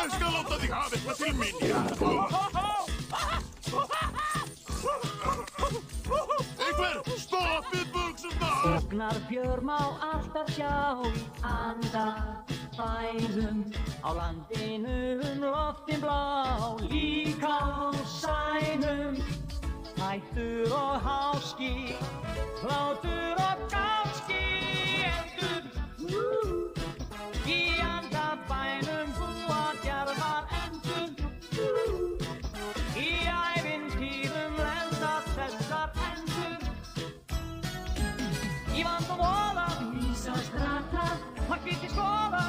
Ég skal láta þig hafa eitthvað til minja. Einhver, stoppið buxurnar! Ógnarbjörn má alltaf sjá í andabænum, á landinu loftin blá, líka á sænum. Hættur og háski, hlátur og gáski, endur í andabænum búa djarfar endur. Í ævintýrum lenda þessar endur. Í vand og voða, vísa strata, hann hvíti skoða,